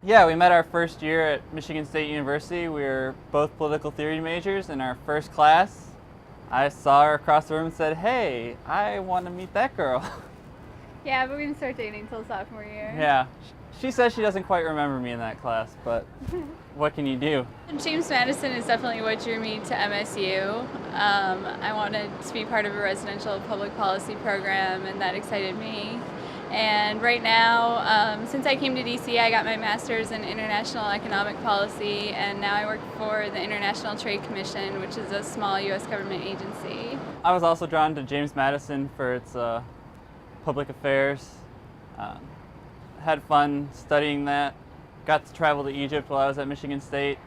Yeah, we met our first year at Michigan State University. We were both political theory majors. In our first class, I saw her across the room and said, "Hey, I want to meet that girl." Yeah, but we didn't start dating until sophomore year. Yeah, she says she doesn't quite remember me in that class, but what can you do? James Madison is definitely what drew me to MSU. I wanted to be part of a residential public policy program, and that excited me. And right now, since I came to DC, I got my master's in international economic policy, and now I work for the International Trade Commission, which is a small U.S. government agency. I was also drawn to James Madison for its public affairs. Had fun studying that. Got to travel to Egypt while I was at Michigan State,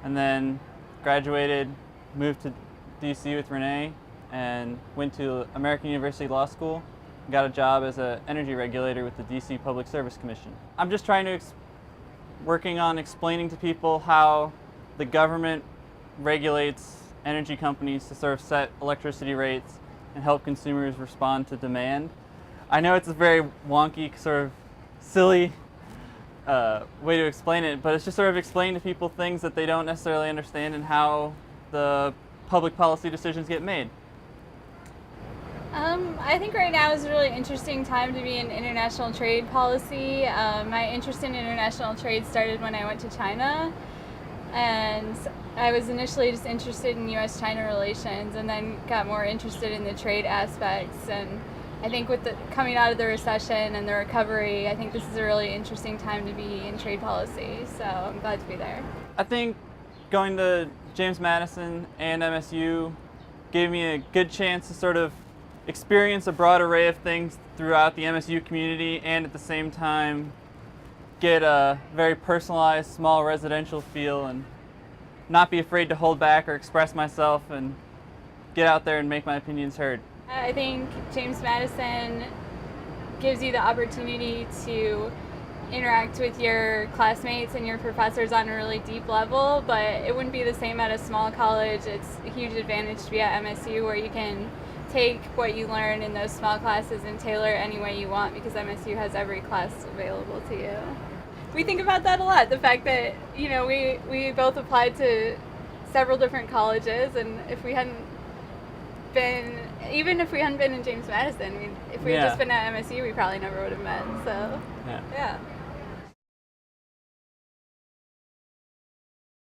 and then graduated, moved to DC with Renee, and went to American University Law School. Got a job as an energy regulator with the DC Public Service Commission. I'm just trying to working on explaining to people how the government regulates energy companies to sort of set electricity rates and help consumers respond to demand. I know it's a very wonky, sort of silly way to explain it, but it's just sort of explaining to people things that they don't necessarily understand and how the public policy decisions get made. I think right now is a really interesting time to be in international trade policy. My interest in international trade started when I went to China, and I was initially just interested in U.S.-China relations, and then got more interested in the trade aspects. And I think with the coming out of the recession and the recovery, I think this is a really interesting time to be in trade policy. So I'm glad to be there. I think going to James Madison and MSU gave me a good chance to sort of experience a broad array of things throughout the MSU community, and at the same time get a very personalized small residential feel and not be afraid to hold back or express myself and get out there and make my opinions heard. I think James Madison gives you the opportunity to interact with your classmates and your professors on a really deep level, but it wouldn't be the same at a small college. It's a huge advantage to be at MSU, where you can take what you learn in those small classes and tailor it any way you want, because MSU has every class available to you. We think about that a lot, the fact that, you know, we both applied to several different colleges, and if we hadn't been, even if we hadn't been in James Madison, if we had just been at MSU, we probably never would have met. So, yeah.